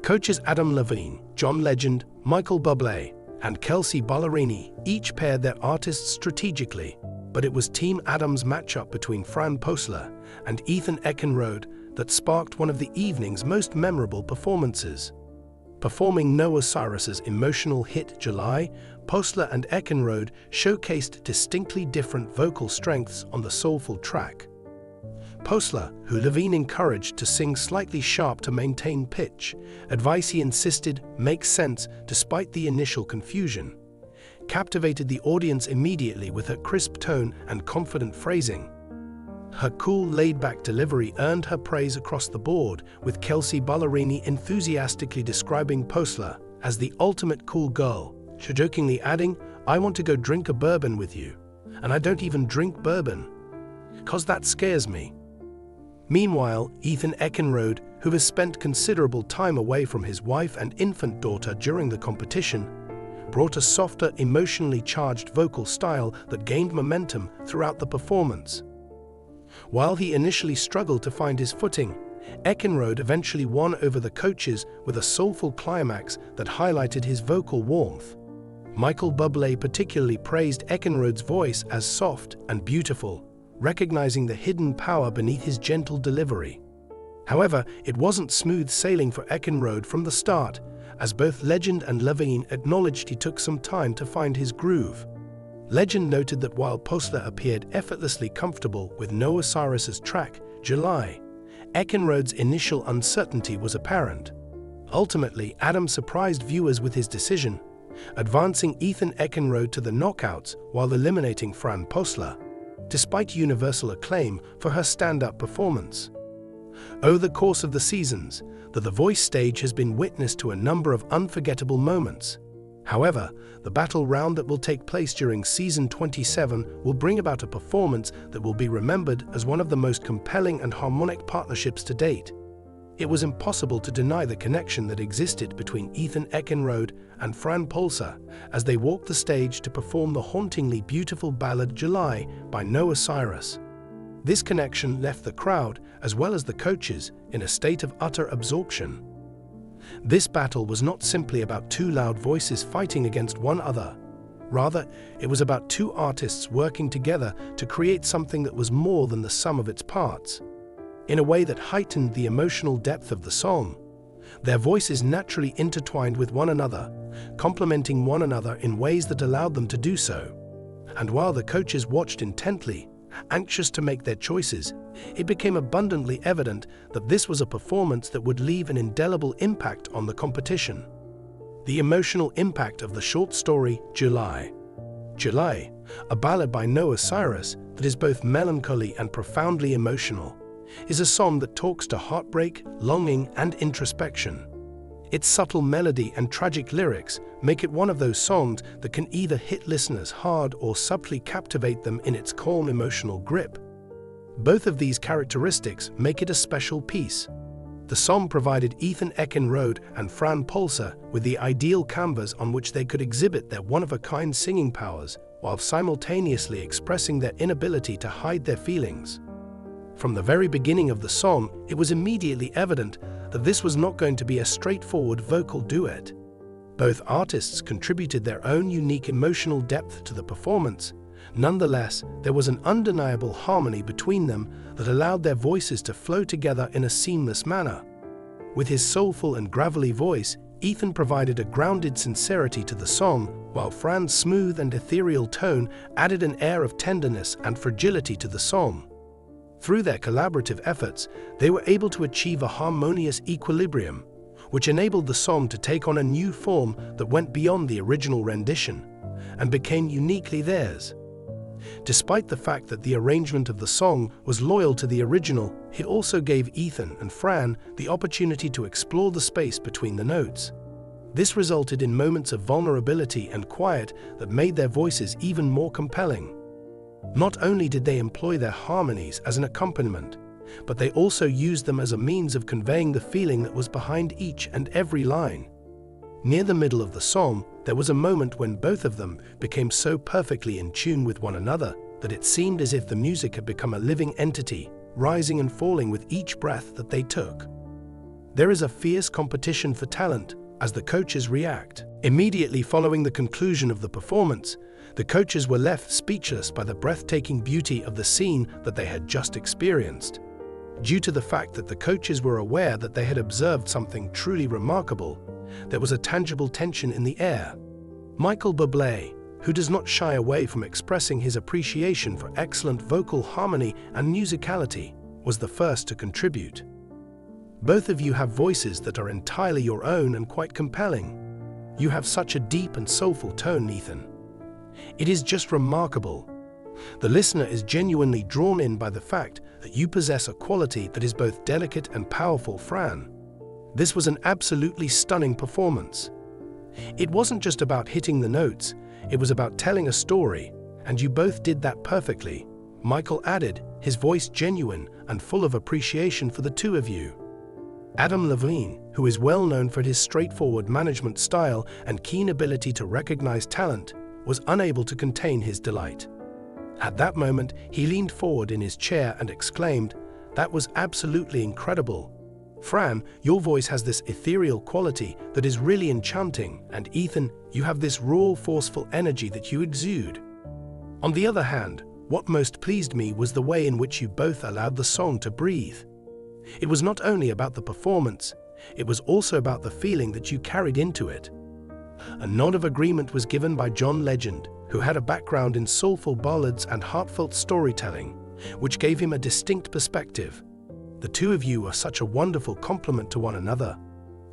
Coaches Adam Levine, John Legend, Michael Bublé, and Kelsey Ballerini each paired their artists strategically, but it was Team Adam's matchup between Fran Polsa and Ethan Eckenroad that sparked one of the evening's most memorable performances. Performing Noah Cyrus's emotional hit July, Polsa and Eckenroad showcased distinctly different vocal strengths on the soulful track. Polsa, who Levine encouraged to sing slightly sharp to maintain pitch, advice he insisted makes sense despite the initial confusion, captivated the audience immediately with her crisp tone and confident phrasing. Her cool, laid-back delivery earned her praise across the board, with Kelsey Ballerini enthusiastically describing Polsa as the ultimate cool girl, jokingly adding, "I want to go drink a bourbon with you, and I don't even drink bourbon, 'cause that scares me." Meanwhile, Ethan Eckenroad, who has spent considerable time away from his wife and infant daughter during the competition, brought a softer, emotionally charged vocal style that gained momentum throughout the performance. While he initially struggled to find his footing, Eckenroad eventually won over the coaches with a soulful climax that highlighted his vocal warmth. Michael Bublé particularly praised Eckenroad's voice as soft and beautiful, recognizing the hidden power beneath his gentle delivery. However, it wasn't smooth sailing for Eckenroad from the start, as both Legend and Levine acknowledged he took some time to find his groove. Legend noted that while Polsa appeared effortlessly comfortable with Noah Cyrus's track, July, Eckenroad's initial uncertainty was apparent. Ultimately, Adam surprised viewers with his decision, advancing Ethan Eckenroad to the knockouts while eliminating Fran Polsa, despite universal acclaim for her stand-up performance. Over the course of the seasons, The Voice stage has been witness to a number of unforgettable moments. However, the battle round that will take place during Season 27 will bring about a performance that will be remembered as one of the most compelling and harmonic partnerships to date. It was impossible to deny the connection that existed between Ethan Eckenroad and Fran Polsa as they walked the stage to perform the hauntingly beautiful ballad July by Noah Cyrus. This connection left the crowd, as well as the coaches, in a state of utter absorption. This battle was not simply about two loud voices fighting against one another. Rather, it was about two artists working together to create something that was more than the sum of its parts. In a way that heightened the emotional depth of the song, their voices naturally intertwined with one another, complementing one another in ways that allowed them to do so. And while the coaches watched intently, anxious to make their choices, it became abundantly evident that this was a performance that would leave an indelible impact on the competition. The emotional impact of the short story July. July, a ballad by Noah Cyrus that is both melancholy and profoundly emotional, is a song that talks to heartbreak, longing, and introspection. Its subtle melody and tragic lyrics make it one of those songs that can either hit listeners hard or subtly captivate them in its calm emotional grip. Both of these characteristics make it a special piece. The song provided Ethan Eckenroad and Fran Polsa with the ideal canvas on which they could exhibit their one-of-a-kind singing powers while simultaneously expressing their inability to hide their feelings. From the very beginning of the song, it was immediately evident that this was not going to be a straightforward vocal duet. Both artists contributed their own unique emotional depth to the performance. Nonetheless, there was an undeniable harmony between them that allowed their voices to flow together in a seamless manner. With his soulful and gravelly voice, Ethan provided a grounded sincerity to the song, while Fran's smooth and ethereal tone added an air of tenderness and fragility to the song. Through their collaborative efforts, they were able to achieve a harmonious equilibrium, which enabled the song to take on a new form that went beyond the original rendition and became uniquely theirs. Despite the fact that the arrangement of the song was loyal to the original, it also gave Ethan and Fran the opportunity to explore the space between the notes. This resulted in moments of vulnerability and quiet that made their voices even more compelling. Not only did they employ their harmonies as an accompaniment, but they also used them as a means of conveying the feeling that was behind each and every line. Near the middle of the song, there was a moment when both of them became so perfectly in tune with one another that it seemed as if the music had become a living entity, rising and falling with each breath that they took. There is a fierce competition for talent as the coaches react. Immediately following the conclusion of the performance, the coaches were left speechless by the breathtaking beauty of the scene that they had just experienced. Due to the fact that the coaches were aware that they had observed something truly remarkable, there was a tangible tension in the air. Michael Bublé, who does not shy away from expressing his appreciation for excellent vocal harmony and musicality, was the first to contribute. Both of you have voices that are entirely your own and quite compelling. You have such a deep and soulful tone, Ethan. It is just remarkable. The listener is genuinely drawn in by the fact that you possess a quality that is both delicate and powerful, Fran. This was an absolutely stunning performance. It wasn't just about hitting the notes, it was about telling a story, and you both did that perfectly, Michael added, his voice genuine and full of appreciation for the two of you. Adam Levine, who is well known for his straightforward management style and keen ability to recognize talent, was unable to contain his delight. At that moment, he leaned forward in his chair and exclaimed, "That was absolutely incredible. Fran, your voice has this ethereal quality that is really enchanting, and Ethan, you have this raw, forceful energy that you exude." On the other hand, what most pleased me was the way in which you both allowed the song to breathe. It was not only about the performance, it was also about the feeling that you carried into it. A nod of agreement was given by John Legend, who had a background in soulful ballads and heartfelt storytelling, which gave him a distinct perspective. The two of you are such a wonderful complement to one another.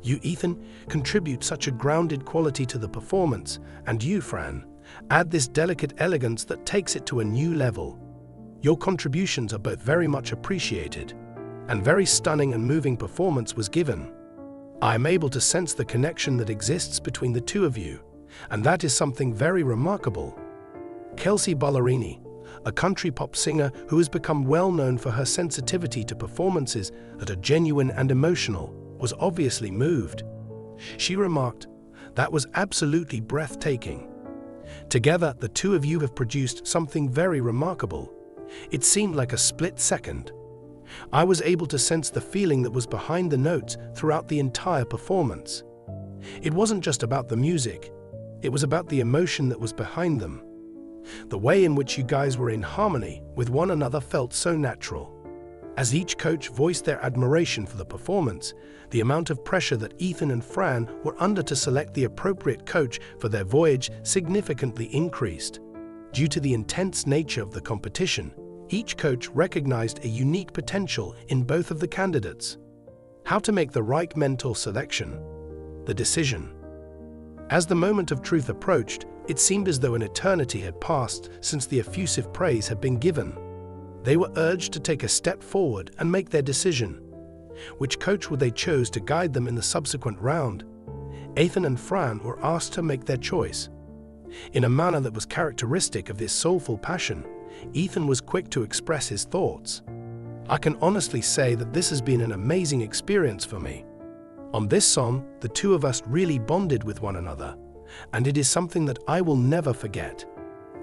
You, Ethan, contribute such a grounded quality to the performance, and you, Fran, add this delicate elegance that takes it to a new level. Your contributions are both very much appreciated, and very stunning and moving performance was given. I am able to sense the connection that exists between the two of you, and that is something very remarkable. Kelsea Ballerini, a country pop singer who has become well known for her sensitivity to performances that are genuine and emotional, was obviously moved. She remarked, "That was absolutely breathtaking. Together, the two of you have produced something very remarkable. It seemed like a split second. I was able to sense the feeling that was behind the notes throughout the entire performance. It wasn't just about the music, it was about the emotion that was behind them. The way in which you guys were in harmony with one another felt so natural." As each coach voiced their admiration for the performance, the amount of pressure that Ethan and Fran were under to select the appropriate coach for their voyage significantly increased. Due to the intense nature of the competition, each coach recognized a unique potential in both of the candidates. How to make the right mental selection? The decision. As the moment of truth approached, it seemed as though an eternity had passed since the effusive praise had been given. They were urged to take a step forward and make their decision. Which coach would they choose to guide them in the subsequent round? Ethan and Fran were asked to make their choice. In a manner that was characteristic of his soulful passion, Ethan was quick to express his thoughts. "I can honestly say that this has been an amazing experience for me. On this song, the two of us really bonded with one another, and it is something that I will never forget.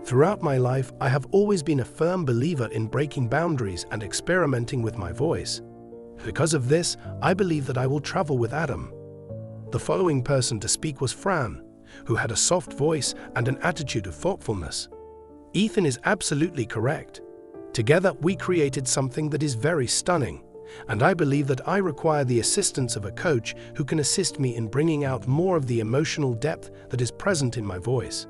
Throughout my life, I have always been a firm believer in breaking boundaries and experimenting with my voice. Because of this, I believe that I will travel with Adam." The following person to speak was Fran, who had a soft voice and an attitude of thoughtfulness. "Ethan is absolutely correct. Together, we created something that is very stunning, and I believe that I require the assistance of a coach who can assist me in bringing out more of the emotional depth that is present in my voice.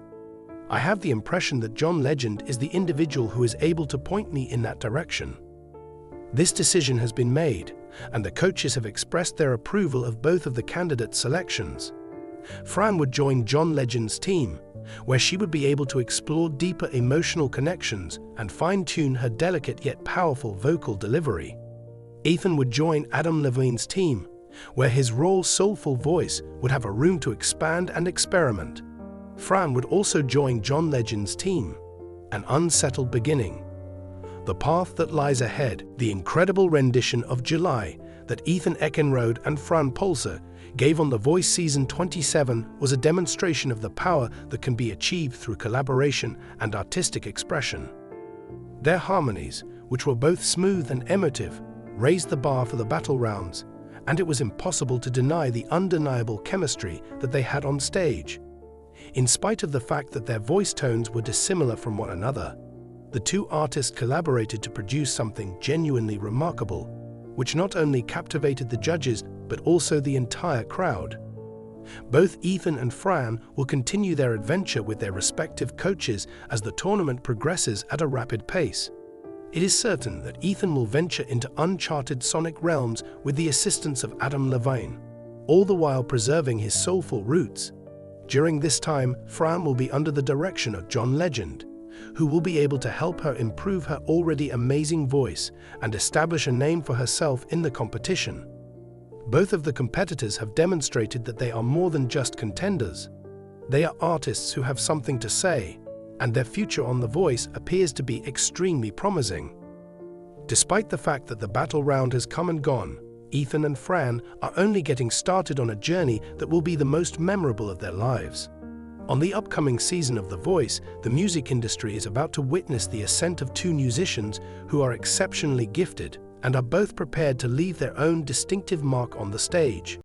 I have the impression that John Legend is the individual who is able to point me in that direction. This decision has been made, and the coaches have expressed their approval of both of the candidate selections. Fran would join John Legend's team, where she would be able to explore deeper emotional connections and fine-tune her delicate yet powerful vocal delivery. Ethan would join Adam Levine's team, where his raw, soulful voice would have a room to expand and experiment. Fran would also join John Legend's team. An unsettled beginning. The path that lies ahead, the incredible rendition of July that Ethan Eckenroad and Fran Polsa gave on The Voice Season 27 was a demonstration of the power that can be achieved through collaboration and artistic expression. Their harmonies, which were both smooth and emotive, raised the bar for the battle rounds, and it was impossible to deny the undeniable chemistry that they had on stage. In spite of the fact that their voice tones were dissimilar from one another, the two artists collaborated to produce something genuinely remarkable, which not only captivated the judges but also the entire crowd. Both Ethan and Fran will continue their adventure with their respective coaches as the tournament progresses at a rapid pace. It is certain that Ethan will venture into uncharted sonic realms with the assistance of Adam Levine, all the while preserving his soulful roots. During this time, Fran will be under the direction of John Legend, who will be able to help her improve her already amazing voice and establish a name for herself in the competition. Both of the competitors have demonstrated that they are more than just contenders. They are artists who have something to say, and their future on The Voice appears to be extremely promising. Despite the fact that the battle round has come and gone, Ethan and Fran are only getting started on a journey that will be the most memorable of their lives. On the upcoming season of The Voice, the music industry is about to witness the ascent of two musicians who are exceptionally gifted and are both prepared to leave their own distinctive mark on the stage.